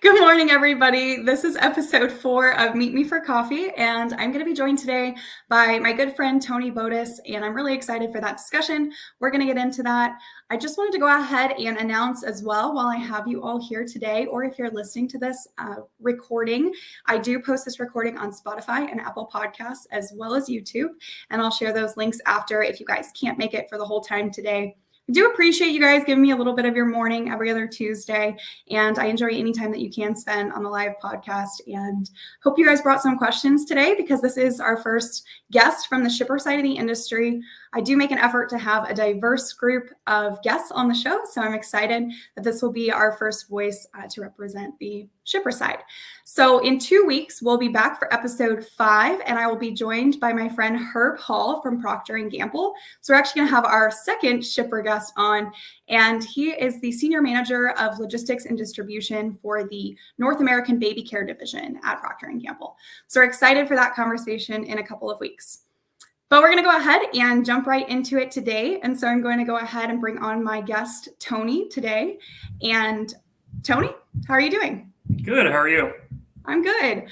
Good morning, everybody. This is episode 4 of Meet Me for Coffee, and I'm going to be joined today by my good friend, Tony Botos, and I'm really excited for that discussion. We're going to get into that. I just wanted to go ahead and announce as well, while I have you all here today, or if you're listening to this recording, I do post this recording on Spotify and Apple Podcasts, as well as YouTube, and I'll share those links after if you guys can't make it for the whole time today. I do appreciate you guys giving me a little bit of your morning every other Tuesday, and I enjoy any time that you can spend on the live podcast, and hope you guys brought some questions today because this is our first guest from the shipper side of the industry. I do make an effort to have a diverse group of guests on the show, so I'm excited that this will be our first voice to represent the shipper side. So in 2 weeks, we'll be back for episode 5, and I will be joined by my friend Herb Hall from Procter & Gamble. So we're actually going to have our second shipper guest on, and he is the Senior Manager of Logistics and Distribution for the North American Baby Care Division at Procter & Gamble. So we're excited for that conversation in a couple of weeks. But we're going to go ahead and jump right into it today. And so I'm going to go ahead and bring on my guest, Tony, today. And Tony, how are you doing? Good. How are you? I'm good.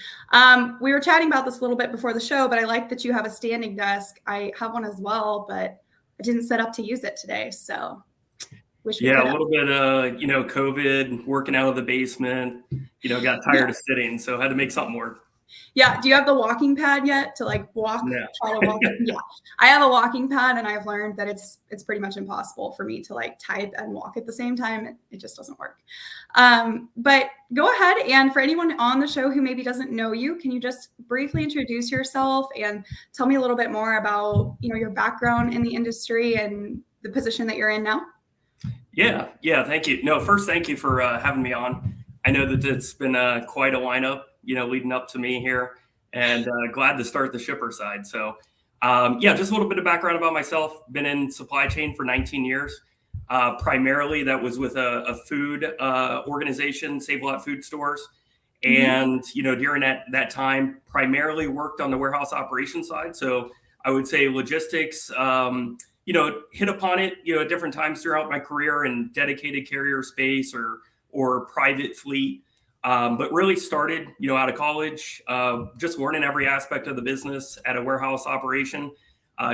We were chatting about this a little bit before the show, but I like that you have a standing desk. I have one as well, but I didn't set up to use it today. So wish we could. A little bit, COVID, working out of the basement, got tired of sitting. So I had to make something work. Yeah. Do you have the walking pad yet to walk? No. Try to walk? Yeah. I have a walking pad, and I've learned that it's pretty much impossible for me to type and walk at the same time. It just doesn't work. But go ahead, and for anyone on the show who maybe doesn't know you, can you just briefly introduce yourself and tell me a little bit more about your background in the industry and the position that you're in now? Yeah. Thank you. No, first, thank you for having me on. I know that it's been quite a lineup, leading up to me here, and glad to start the shipper side. So, just a little bit of background about myself. Been in supply chain for 19 years. Primarily, that was with a food organization, Save-A-Lot Food Stores. And, during that time, primarily worked on the warehouse operations side. So I would say logistics, hit upon it, at different times throughout my career in dedicated carrier space or private fleet. But really started, out of college, just learning every aspect of the business at a warehouse operation.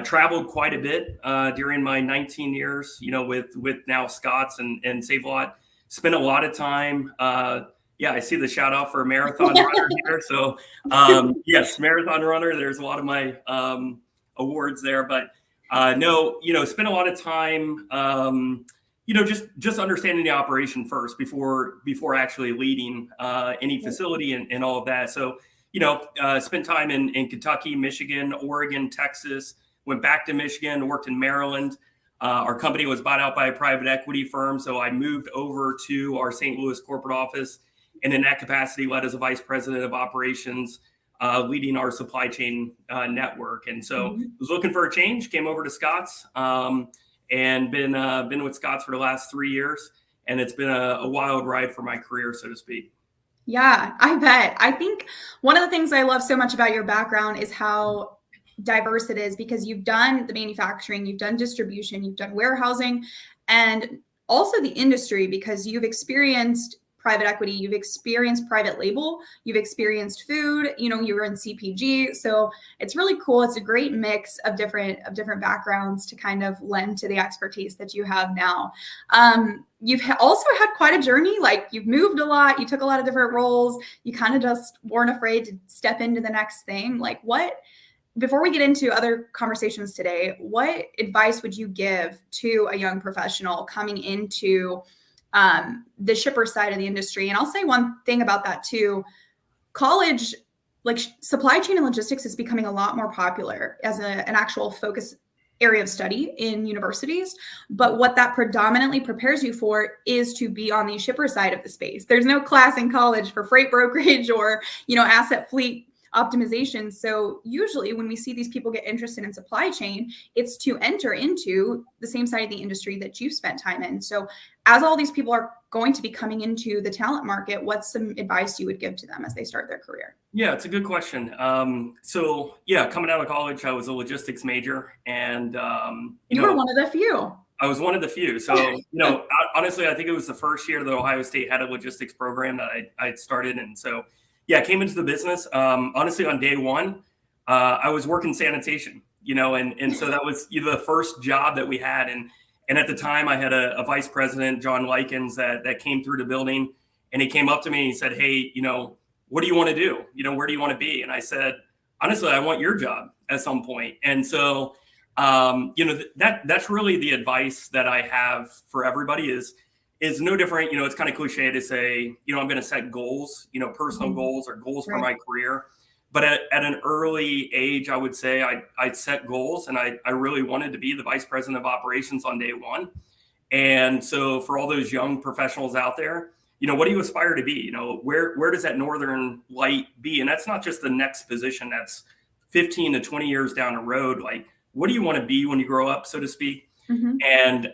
Traveled quite a bit during my 19 years, with now Scott's and Save-A-Lot. Spent a lot of time. I see the shout out for a marathon runner here. So yes, marathon runner. There's a lot of my awards there, but spent a lot of time. Just understanding the operation first before actually leading any facility and all of that. So, spent time in Kentucky, Michigan, Oregon, Texas, went back to Michigan, worked in Maryland. Our company was bought out by a private equity firm. So I moved over to our St. Louis corporate office, and in that capacity led as a vice president of operations, leading our supply chain network. And so was looking for a change, came over to Scott's. And been with Scott's for the last 3 years, and it's been a wild ride for my career, so to speak. Yeah, I bet. I think one of the things I love so much about your background is how diverse it is, because you've done the manufacturing, you've done distribution, you've done warehousing, and also the industry, because you've experienced private equity, you've experienced private label, you've experienced food, you were in CPG. So it's really cool. It's a great mix of different backgrounds to kind of lend to the expertise that you have now. You've also had quite a journey. You've moved a lot, you took a lot of different roles, you kind of just weren't afraid to step into the next thing. Before we get into other conversations today, what advice would you give to a young professional coming into the shipper side of the industry? And I'll say one thing about that too. College, supply chain and logistics, is becoming a lot more popular as an actual focus area of study in universities. But what that predominantly prepares you for is to be on the shipper side of the space. There's no class in college for freight brokerage or, asset fleet optimization. So usually when we see these people get interested in supply chain, it's to enter into the same side of the industry that you've spent time in. So as all these people are going to be coming into the talent market, what's some advice you would give to them as they start their career? Yeah, it's a good question. Coming out of college, I was a logistics major, and you were one of the few. I was one of the few. So, honestly, I think it was the first year that Ohio State had a logistics program that I started. And so, yeah, I came into the business. Honestly, on day one, I was working sanitation, and so that was the first job that we had. And at the time, I had a vice president, John Likens, that came through the building, and he came up to me and he said, "Hey, what do you want to do? Where do you want to be?" And I said, "Honestly, I want your job at some point." And so, that's really the advice that I have for everybody is no different. It's kind of cliche to say, I'm going to set goals, personal goals or goals for my career. But at an early age, I would say I'd set goals, and I really wanted to be the vice president of operations on day one. And so for all those young professionals out there, what do you aspire to be? Where does that northern light be? And that's not just the next position. That's 15 to 20 years down the road. Like, what do you want to be when you grow up, so to speak? And,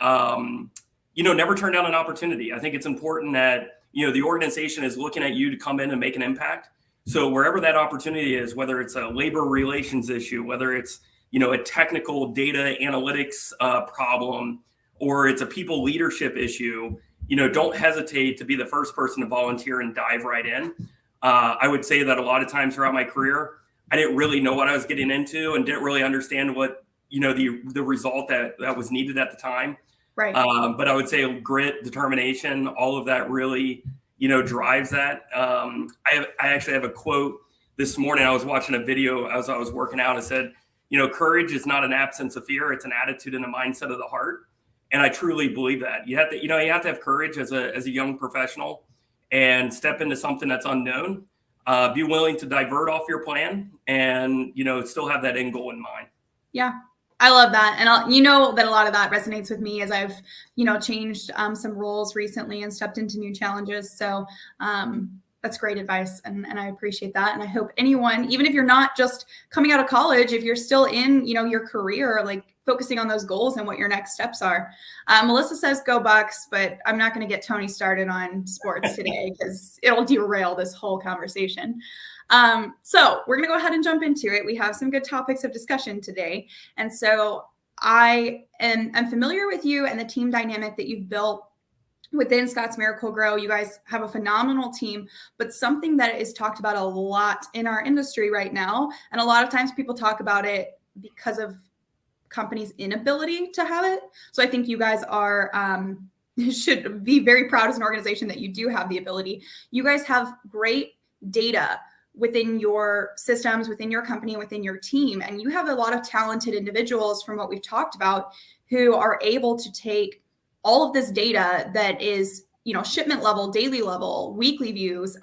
never turn down an opportunity. I think it's important that, the organization is looking at you to come in and make an impact. So wherever that opportunity is, whether it's a labor relations issue, whether it's, a technical data analytics problem, or it's a people leadership issue, don't hesitate to be the first person to volunteer and dive right in. I would say that a lot of times throughout my career, I didn't really know what I was getting into and didn't really understand what, the result that was needed at the time. Right. But I would say grit, determination, all of that really, drives that. I actually have a quote this morning. I was watching a video as I was working out. It said, courage is not an absence of fear. It's an attitude and a mindset of the heart. And I truly believe that you have to have courage as a young professional and step into something that's unknown. Be willing to divert off your plan and, still have that end goal in mind. Yeah. I love that. And that a lot of that resonates with me as I've, changed some roles recently and stepped into new challenges. So that's great advice. And I appreciate that. And I hope anyone, even if you're not just coming out of college, if you're still in, your career, like focusing on those goals and what your next steps are. Melissa says, go Bucks, but I'm not going to get Tony started on sports today because it'll derail this whole conversation. So we're going to go ahead and jump into it. We have some good topics of discussion today. And so I'm familiar with you and the team dynamic that you've built within Scott's Miracle-Gro. You guys have a phenomenal team, but something that is talked about a lot in our industry right now. And a lot of times people talk about it because of companies' inability to have it. So I think you guys should be very proud as an organization that you do have the ability. You guys have great data within your systems, within your company, within your team. And you have a lot of talented individuals from what we've talked about who are able to take all of this data that is, shipment level, daily level, weekly views,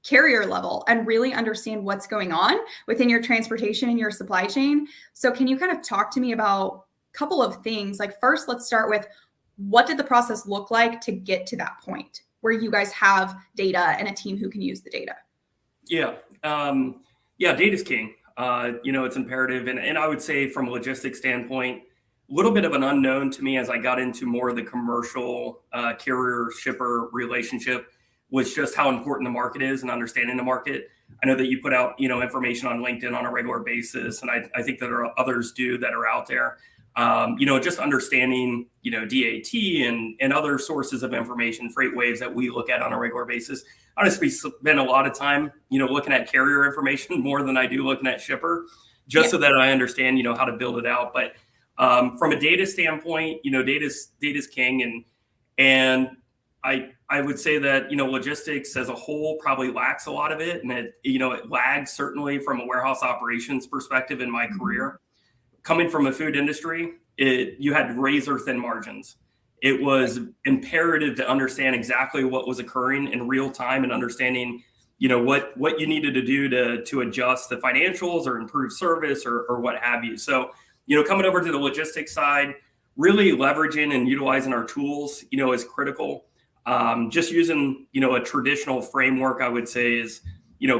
carrier level, and really understand what's going on within your transportation and your supply chain. So can you kind of talk to me about a couple of things? Like first, let's start with what did the process look like to get to that point where you guys have data and a team who can use the data? Yeah. Data's king. It's imperative. And I would say from a logistics standpoint, a little bit of an unknown to me as I got into more of the commercial carrier shipper relationship was just how important the market is and understanding the market. I know that you put out, information on LinkedIn on a regular basis. And I think that others do that are out there. Just understanding, DAT and other sources of information, freight waves that we look at on a regular basis. I honestly spend a lot of time, looking at carrier information more than I do looking at shipper, just so that I understand, how to build it out. But from a data standpoint, data's king. And I would say that, logistics as a whole probably lacks a lot of it. And it lags certainly from a warehouse operations perspective in my career. Coming from a food industry, you had razor thin margins. It was imperative to understand exactly what was occurring in real time and understanding, what you needed to do to adjust the financials or improve service or what have you. So, coming over to the logistics side, really leveraging and utilizing our tools, is critical. Just using, a traditional framework, I would say is,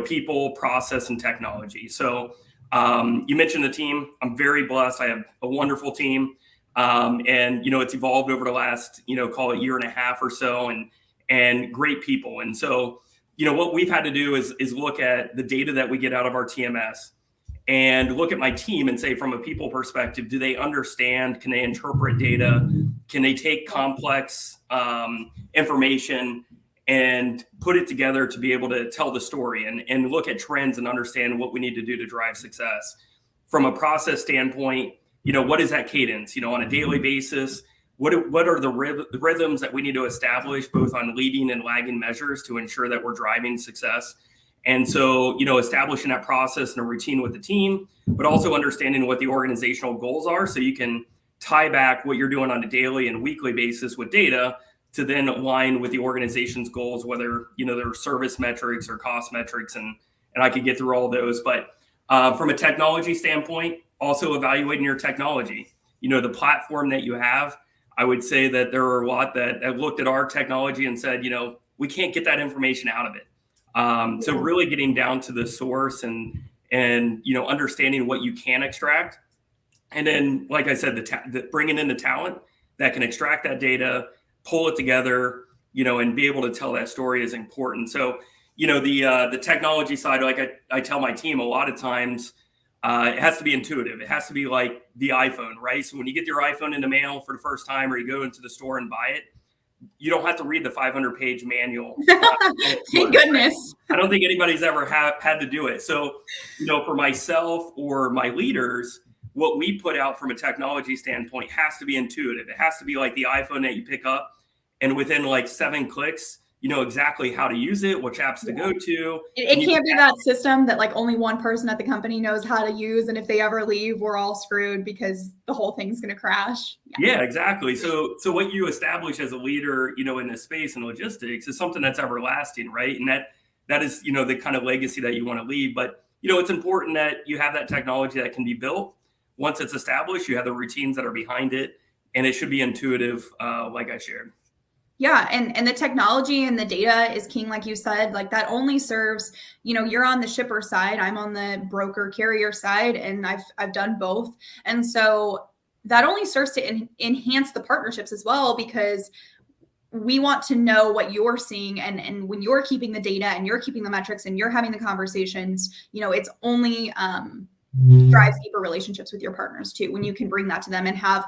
people, process, and technology. So you mentioned the team. I'm very blessed. I have a wonderful team. And, it's evolved over the last, call it year and a half or so and great people. And so, what we've had to do is look at the data that we get out of our TMS and look at my team and say, from a people perspective, do they understand, can they interpret data Can they take complex information and put it together to be able to tell the story and look at trends and understand what we need to do to drive success? From a process standpoint, what is that cadence? On a daily basis, what are the rhythms that we need to establish both on leading and lagging measures to ensure that we're driving success? And so, establishing that process and a routine with the team, but also understanding what the organizational goals are so you can tie back what you're doing on a daily and weekly basis with data to then align with the organization's goals, whether, there are service metrics or cost metrics, and I could get through all those. But from a technology standpoint, also evaluating your technology, the platform that you have. I would say that there are a lot that have looked at our technology and said, we can't get that information out of it. So really getting down to the source and understanding what you can extract. And then, like I said, bringing in the talent that can extract that data, pull it together, and be able to tell that story is important. So, the technology side, like I tell my team a lot of times, it has to be intuitive. It has to be like the iPhone, right? So when you get your iPhone in the mail for the first time, or you go into the store and buy it, you don't have to read the 500-page manual. Thank goodness. I don't think anybody's ever had to do it. So, for myself or my leaders, what we put out from a technology standpoint has to be intuitive. It has to be like the iPhone that you pick up, and within like 7 clicks, you know exactly how to use it, which apps to go to. It can't be that system that like only one person at the company knows how to use, and if they ever leave, we're all screwed because the whole thing's going to crash. Yeah, exactly. So what you establish as a leader, in this space and logistics is something that's everlasting, right? And that is, the kind of legacy that you want to leave. But, it's important that you have that technology that can be built. Once it's established, you have the routines that are behind it, and it should be intuitive, like I shared. Yeah. And the technology and the data is king. Like you said, like that only serves, you're on the shipper side. I'm on the broker carrier side, and I've done both. And so that only serves to enhance the partnerships as well, because we want to know what you're seeing. And when you're keeping the data and you're keeping the metrics and you're having the conversations, it's only, drives deeper relationships with your partners too, when you can bring that to them and have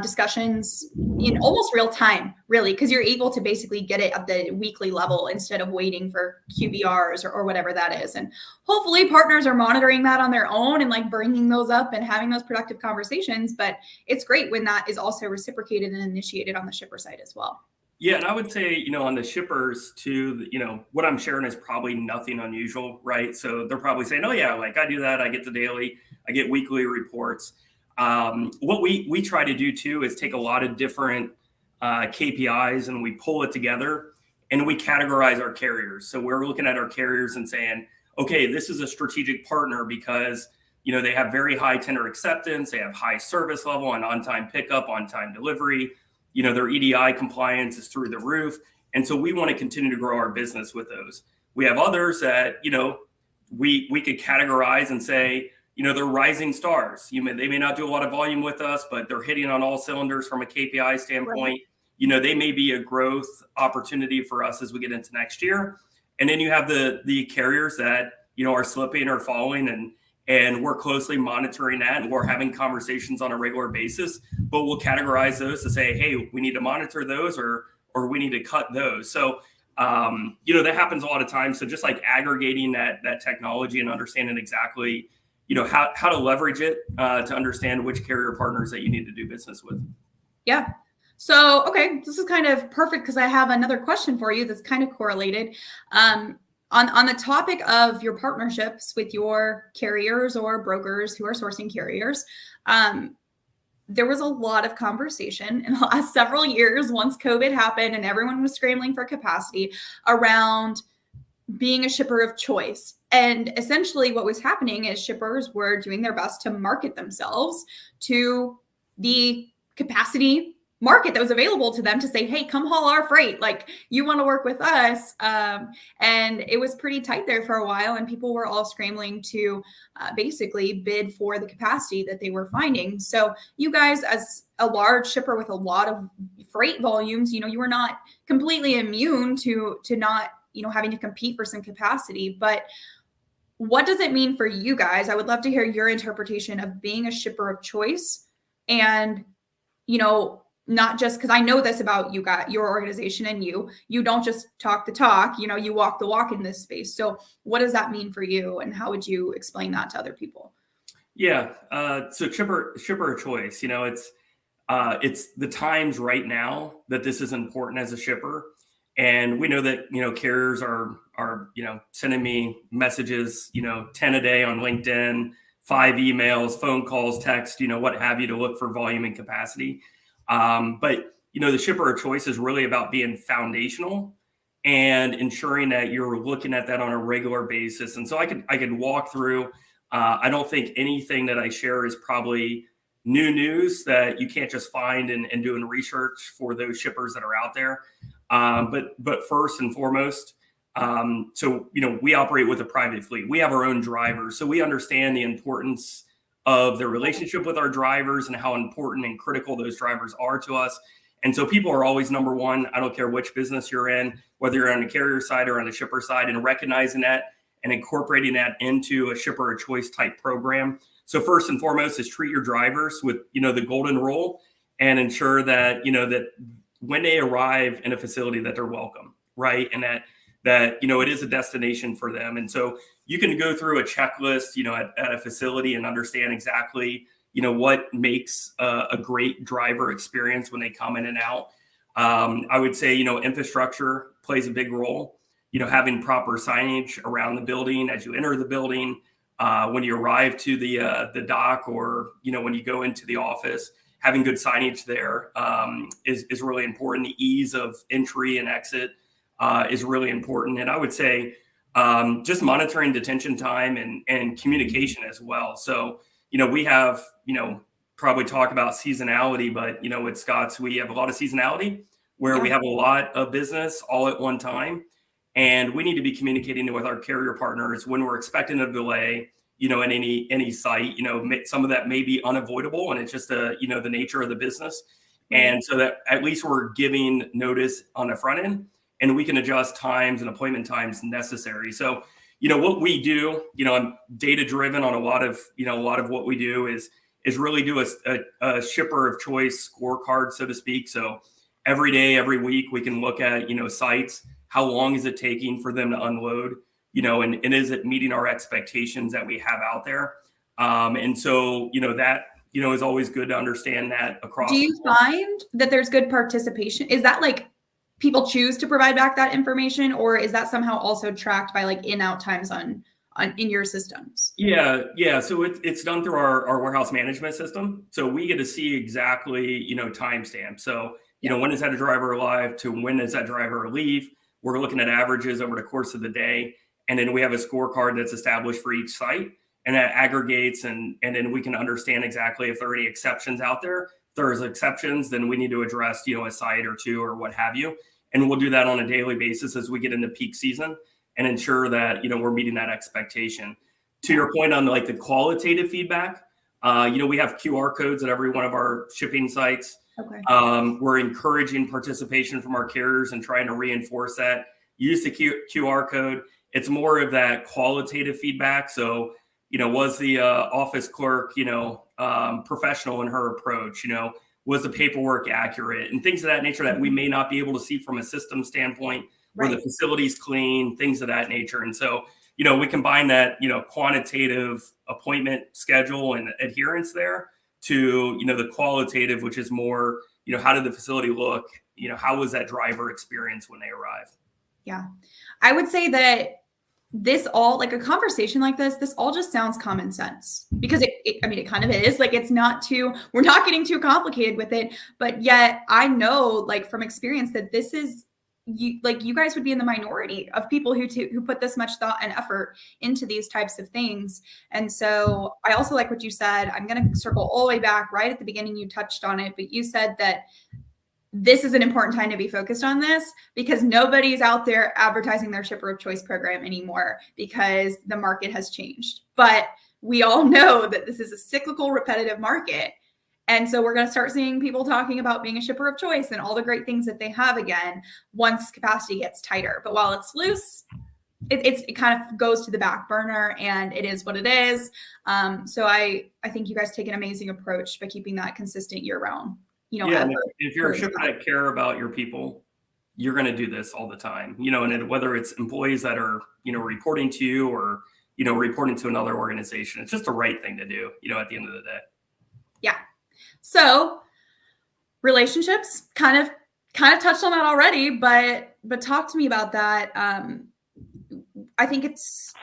discussions in almost real time, really, because you're able to basically get it at the weekly level instead of waiting for QBRs or whatever that is. And hopefully partners are monitoring that on their own and like bringing those up and having those productive conversations. But it's great when that is also reciprocated and initiated on the shipper side as well. Yeah, and I would say, on the shippers too, what I'm sharing is probably nothing unusual, right? So they're probably saying, oh yeah, like I do that. I get the daily, I get weekly reports. What we try to do too is take a lot of different KPIs and we pull it together and we categorize our carriers. So we're looking at our carriers and saying, okay, this is a strategic partner because, they have very high tender acceptance. They have high service level and on-time pickup, on-time delivery. Their EDI compliance is through the roof. And so we want to continue to grow our business with those. We have others that, we could categorize and say, they're rising stars. They may not do a lot of volume with us, but they're hitting on all cylinders from a KPI standpoint. Right. They may be a growth opportunity for us as we get into next year. And then you have the carriers that, are slipping or falling, and we're closely monitoring that, and we're having conversations on a regular basis, but we'll categorize those to say, hey, we need to monitor those or we need to cut those. So, that happens a lot of times. So just like aggregating that technology and understanding exactly, how to leverage it to understand which carrier partners that you need to do business with. Yeah. So, okay, this is kind of perfect because I have another question for you that's kind of correlated. On the topic of your partnerships with your carriers or brokers who are sourcing carriers, there was a lot of conversation in the last several years once COVID happened and everyone was scrambling for capacity around being a shipper of choice. And essentially what was happening is shippers were doing their best to market themselves to the capacity market that was available to them to say, hey, come haul our freight. Like, you want to work with us. And it was pretty tight there for a while. And people were all scrambling to basically bid for the capacity that they were finding. So you guys, as a large shipper with a lot of freight volumes, you were not completely immune to not, having to compete for some capacity. But what does it mean for you guys? I would love to hear your interpretation of being a shipper of choice and, not just because I know this about you got your organization and you don't just talk the talk, you walk the walk in this space. So what does that mean for you, and how would you explain that to other people? Yeah. So shipper of choice, it's the times right now that this is important as a shipper. And we know that, carriers are, sending me messages, 10 a day on LinkedIn, 5 emails, phone calls, text, what have you, to look for volume and capacity. But, the shipper of choice is really about being foundational and ensuring that you're looking at that on a regular basis. And so I could walk through, I don't think anything that I share is probably new news that you can't just find and doing research for those shippers that are out there. But first and foremost, so we operate with a private fleet. We have our own drivers, so we understand the importance of the relationship with our drivers and how important and critical those drivers are to us. And so people are always number one. I don't care which business you're in, whether you're on the carrier side or on the shipper side, and recognizing that and incorporating that into a shipper of choice type program. So first and foremost is treat your drivers with, the golden rule, and ensure that, that when they arrive in a facility that they're welcome, right? And that it is a destination for them. And so you can go through a checklist, at a facility and understand exactly, what makes a great driver experience when they come in and out. I would say, infrastructure plays a big role. Having proper signage around the building as you enter the building, when you arrive to the dock, or when you go into the office, having good signage there is really important. The ease of entry and exit is really important. And I would say just monitoring detention time and communication as well. So we have probably talk about seasonality, but at Scott's we have a lot of seasonality where we have a lot of business all at one time. And we need to be communicating with our carrier partners when we're expecting a delay, in any site. Some of that may be unavoidable, and it's just the nature of the business. And so that at least we're giving notice on the front end, and we can adjust times and appointment times necessary. So, what we do, I'm data driven on a lot of what we do is really do a shipper of choice scorecard, so to speak. So every day, every week, we can look at, sites. How long is it taking for them to unload? And is it meeting our expectations that we have out there? And so, that, is always good to understand that across. Do you find that there's good participation? Is that like people choose to provide back that information, or is that somehow also tracked by like in-out times on in your systems? Yeah. So it's done through our warehouse management system. So we get to see exactly, timestamp. So, when is that driver arrive to when does that driver leave? We're looking at averages over the course of the day. And then we have a scorecard that's established for each site, and that aggregates, and then we can understand exactly if there are any exceptions out there. If there's exceptions, then we need to address, a site or two or what have you. And we'll do that on a daily basis as we get into peak season and ensure that, we're meeting that expectation. To your point on like the qualitative feedback, we have QR codes at every one of our shipping sites. Okay. We're encouraging participation from our carriers and trying to reinforce that. Use the QR code. It's more of that qualitative feedback. So, was the office clerk, professional in her approach? Was the paperwork accurate, and things of that nature that we may not be able to see from a system standpoint, where the facility's clean, things of that nature. And so, we combine that, quantitative appointment schedule and adherence there to, the qualitative, which is more, how did the facility look? How was that driver experience when they arrived? Yeah. I would say that this all, like a conversation like this all just sounds common sense, because it kind of is. Like, we're not getting too complicated with it, but yet I know, like, from experience, that this is, you guys would be in the minority of people who put this much thought and effort into these types of things. And so I also like what you said. I'm going to circle all the way back. Right at the beginning, you touched on it, but you said that this is an important time to be focused on this, because nobody's out there advertising their shipper of choice program anymore, because the market has changed. But we all know that this is a cyclical, repetitive market. And so we're going to start seeing people talking about being a shipper of choice and all the great things that they have again once capacity gets tighter. But while it's loose, it kind of goes to the back burner, and it is what it is. So I think you guys take an amazing approach by keeping that consistent year round. Yeah, and effort if you're a put into shipper that. that care about your people, you're going to do this all the time, and whether it's employees that are, reporting to you or, reporting to another organization, it's just the right thing to do, at the end of the day. Yeah. So relationships kind of touched on that already, but talk to me about that. I think it's,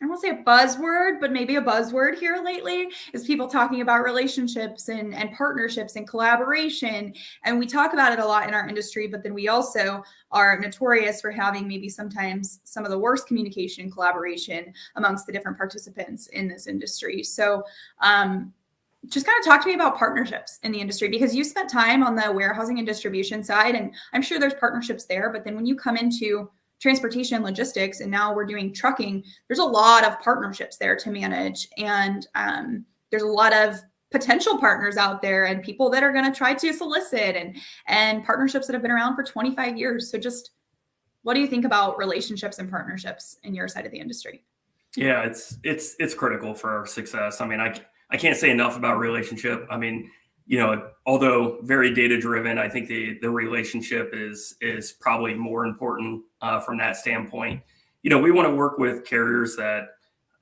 I won't say a buzzword, but maybe a buzzword here lately is people talking about relationships and partnerships and collaboration. And we talk about it a lot in our industry, but then we also are notorious for having maybe sometimes some of the worst communication and collaboration amongst the different participants in this industry. So, just kind of talk to me about partnerships in the industry, because you spent time on the warehousing and distribution side, and I'm sure there's partnerships there. But then when you come into transportation and logistics, and now we're doing trucking, there's a lot of partnerships there to manage. And there's a lot of potential partners out there and people that are going to try to solicit, and partnerships that have been around for 25 years. So just what do you think about relationships and partnerships in your side of the industry? Yeah, it's critical for our success. I mean, I can't say enough about relationship. I mean, although very data driven, I think the relationship is probably more important from that standpoint. We want to work with carriers that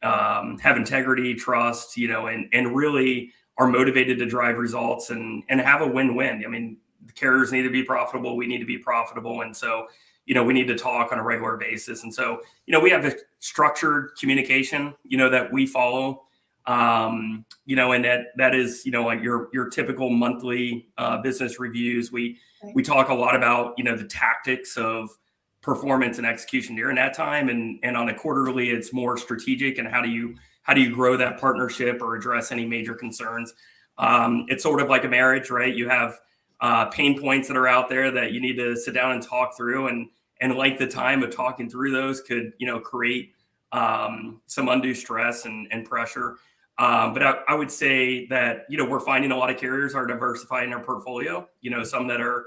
have integrity, trust, and really are motivated to drive results and have a win-win. I mean, the carriers need to be profitable. We need to be profitable. And so, we need to talk on a regular basis. And so, we have a structured communication, that we follow, and that is, like your typical monthly business reviews. We talk a lot about, the tactics of performance and execution during that time. And on a quarterly, it's more strategic. And how do you grow that partnership or address any major concerns? It's sort of like a marriage, right? You have pain points that are out there that you need to sit down and talk through, and like the time of talking through those could, create some undue stress and pressure. But I would say that, we're finding a lot of carriers are diversifying their portfolio, some that are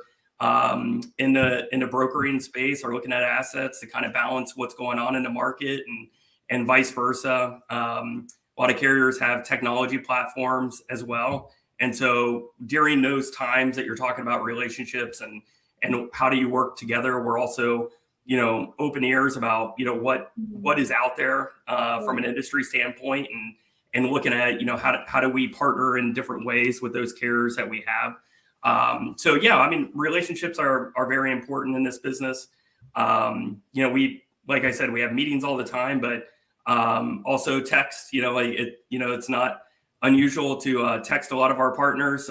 in the brokering space are looking at assets to kind of balance what's going on in the market, and vice versa. A lot of carriers have technology platforms as well. And so during those times that you're talking about relationships and how do you work together, we're also, open ears about, what is out there from an industry standpoint, and looking at, how do we partner in different ways with those carriers that we have. So yeah, I mean, relationships are very important in this business. Like I said, we have meetings all the time, but also text, it's not unusual to text a lot of our partners,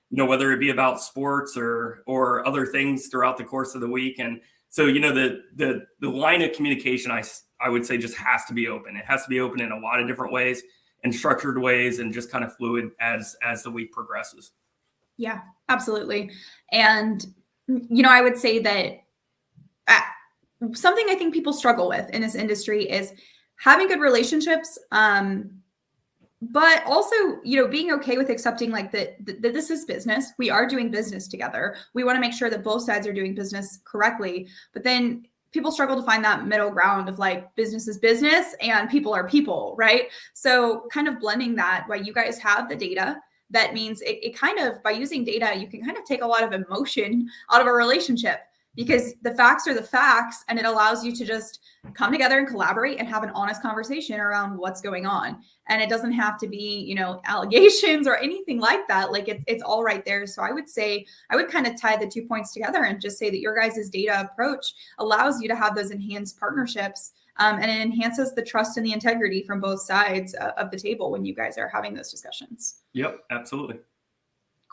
whether it be about sports or other things throughout the course of the week. And so, the line of communication, I would say, just has to be open. It has to be open in a lot of different ways and structured ways, and just kind of fluid as the week progresses. Yeah, absolutely. And, I would say that something I think people struggle with in this industry is having good relationships, but also, being okay with accepting like that this is business. We are doing business together. We want to make sure that both sides are doing business correctly. But then people struggle to find that middle ground of like business is business and people are people, right? So kind of blending that, while you guys have the data, that means it kind of, by using data, you can kind of take a lot of emotion out of a relationship, because the facts are the facts, and it allows you to just come together and collaborate and have an honest conversation around what's going on. And it doesn't have to be, allegations or anything like that. Like it's all right there. So I would say, I would kind of tie the 2 points together and just say that your guys' data approach allows you to have those enhanced partnerships, and it enhances the trust and the integrity from both sides of the table when you guys are having those discussions. Yep, absolutely.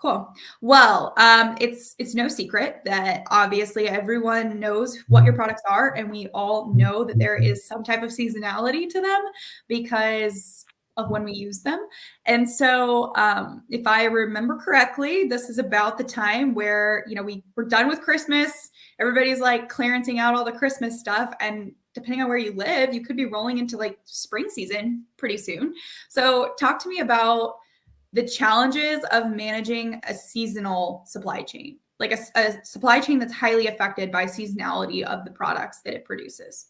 Cool. Well, it's no secret that obviously everyone knows what your products are, and we all know that there is some type of seasonality to them because of when we use them. And so, if I remember correctly, this is about the time where, we're done with Christmas. Everybody's like clearancing out all the Christmas stuff, and depending on where you live, you could be rolling into like spring season pretty soon. So talk to me about the challenges of managing a seasonal supply chain, like a supply chain that's highly affected by seasonality of the products that it produces.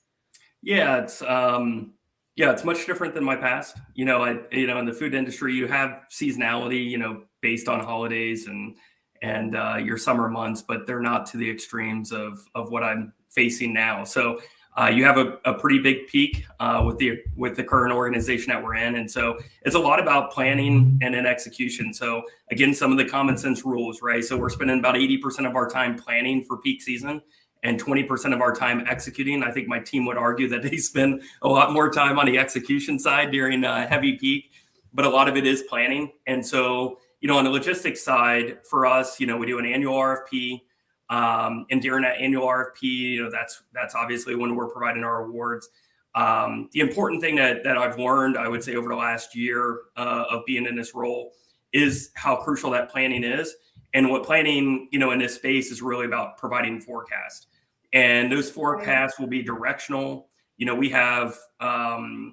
Yeah, it's much different than my past. In the food industry, you have seasonality, based on holidays and your summer months, but they're not to the extremes of what I'm facing now. So you have a pretty big peak with the current organization that we're in, and so it's a lot about planning and then execution. So again, some of the common sense rules, right? So we're spending about 80% of our time planning for peak season and 20% of our time executing. I think my team would argue that they spend a lot more time on the execution side during heavy peak, but a lot of it is planning. And so, on the logistics side for us, we do an annual RFP. And during that annual RFP, that's obviously when we're providing our awards. The important thing that I've learned, I would say, over the last year of being in this role is how crucial that planning is. And what planning, in this space is really about providing forecast. And those forecasts will be directional. We have town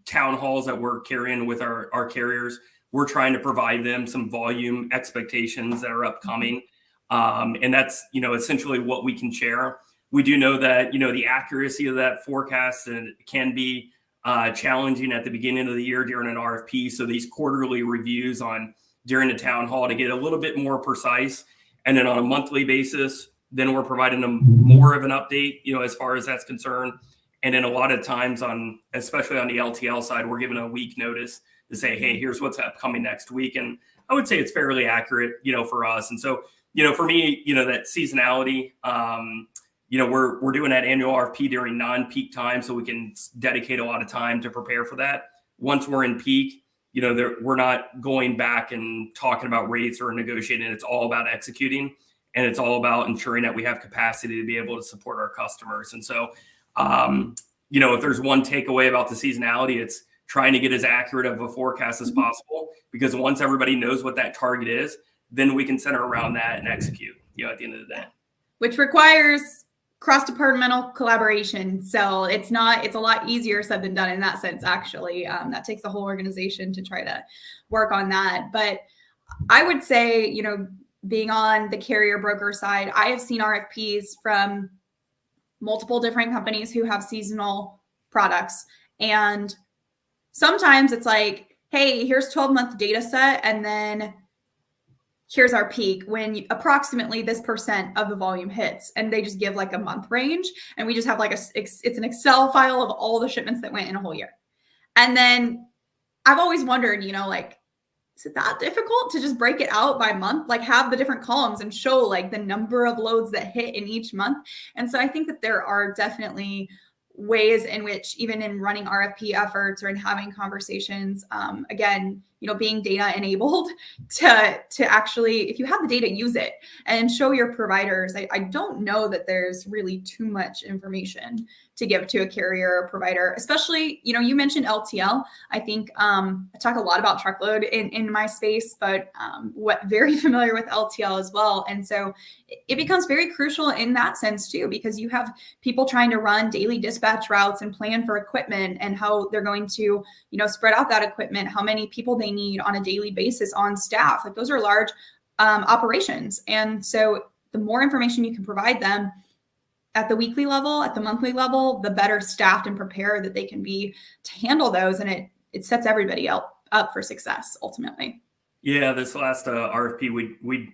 halls that we're carrying with our carriers. We're trying to provide them some volume expectations that are upcoming. And that's, essentially what we can share. We do know that, the accuracy of that forecast can be challenging at the beginning of the year during an RFP. So these quarterly reviews during the town hall to get a little bit more precise. And then on a monthly basis, then we're providing them more of an update, as far as that's concerned. And then a lot of times especially on the LTL side, we're given a week notice to say, hey, here's what's upcoming next week. And I would say it's fairly accurate, for us. And so, for me, that seasonality, we're doing that annual RFP during non-peak time so we can dedicate a lot of time to prepare for that. Once we're in peak, we're not going back and talking about rates or negotiating. It's all about executing, and it's all about ensuring that we have capacity to be able to support our customers. And so, if there's one takeaway about the seasonality, it's trying to get as accurate of a forecast as possible, because once everybody knows what that target is, then we can center around that and execute, at the end of the day. Which requires cross-departmental collaboration. So it's a lot easier said than done in that sense, actually. That takes the whole organization to try to work on that. But I would say, being on the carrier broker side, I have seen RFPs from multiple different companies who have seasonal products. And sometimes it's like, hey, here's 12-month data set, and then here's our peak when approximately this % of the volume hits, and they just give like a month range, and we just have it's an Excel file of all the shipments that went in a whole year. And then I've always wondered, is it that difficult to just break it out by month, like have the different columns and show like the number of loads that hit in each month? And so I think that there are definitely ways in which, even in running RFP efforts or in having conversations, again, being data enabled to actually, if you have the data, use it and show your providers. I don't know that there's really too much information to give to a carrier or provider, especially, you mentioned LTL. I think I talk a lot about truckload in my space, but very familiar with LTL as well. And so it becomes very crucial in that sense too, because you have people trying to run daily dispatch routes and plan for equipment and how they're going to, spread out that equipment, how many people they need on a daily basis on staff. Like those are large operations. And so the more information you can provide them at the weekly level, at the monthly level, the better staffed and prepared that they can be to handle those. And it sets everybody up for success ultimately. Yeah, this last RFP,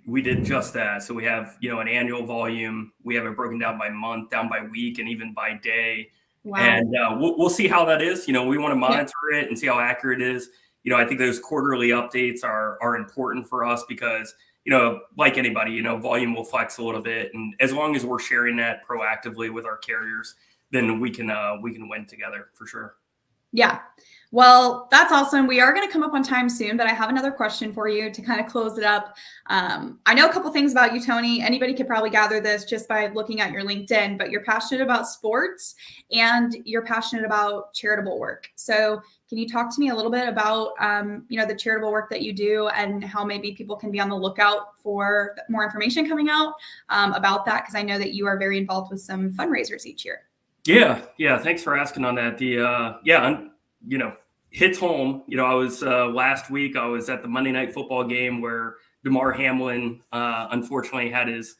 we did just that. So we have, an annual volume. We have it broken down by month, down by week, and even by day. Wow. And we'll see how that is. We want to monitor it and see how accurate it is. I think those quarterly updates are important for us because, like anybody, volume will flex a little bit. And as long as we're sharing that proactively with our carriers, then we can win together for sure. Yeah. Well, that's awesome. We are going to come up on time soon, but I have another question for you to kind of close it up. I know a couple things about you, Tony. Anybody could probably gather this just by looking at your LinkedIn, but you're passionate about sports and you're passionate about charitable work. So can you talk to me a little bit about, the charitable work that you do and how maybe people can be on the lookout for more information coming out about that? Because I know that you are very involved with some fundraisers each year. Yeah. Thanks for asking on that. Hits home. I was last week, I was at the Monday Night Football game where DeMar Hamlin unfortunately had his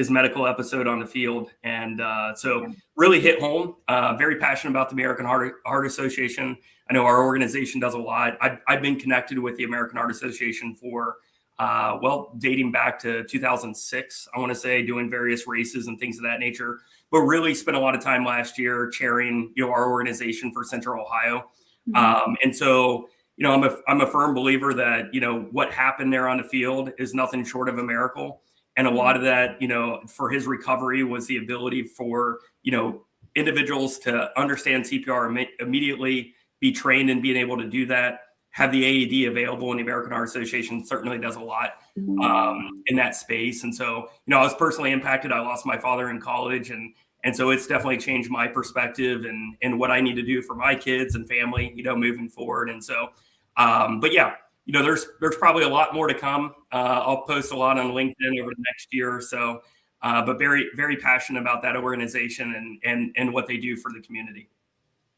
medical episode on the field. And so really hit home. Very passionate about the American Heart Association. I know our organization does a lot. I've been connected with the American Heart Association for well, dating back to 2006, I want to say, doing various races and things of that nature. But really spent a lot of time last year chairing, our organization for Central Ohio. And so, I'm a firm believer that, what happened there on the field is nothing short of a miracle. And a lot of that, for his recovery was the ability for, individuals to understand CPR immediately, be trained in being able to do that, have the AED available, and the American Heart Association certainly does a lot in that space. And so, I was personally impacted. I lost my father in college, and so it's definitely changed my perspective and what I need to do for my kids and family, moving forward. And so, but yeah, there's probably a lot more to come. I'll post a lot on LinkedIn over the next year or so, but very, very passionate about that organization and what they do for the community.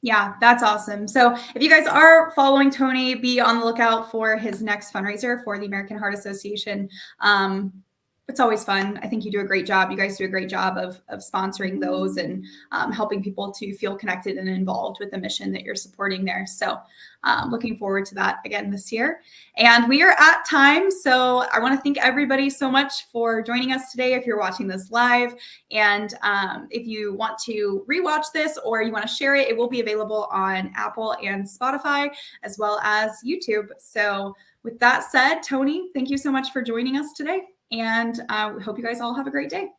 Yeah, that's awesome. So if you guys are following Tony, be on the lookout for his next fundraiser for the American Heart Association. It's always fun. I think you do a great job. You guys do a great job of sponsoring those and helping people to feel connected and involved with the mission that you're supporting there. So looking forward to that again this year. And we are at time. So I want to thank everybody so much for joining us today. If you're watching this live, and if you want to rewatch this or you want to share it, it will be available on Apple and Spotify, as well as YouTube. So with that said, Tony, thank you so much for joining us today. And we hope you guys all have a great day.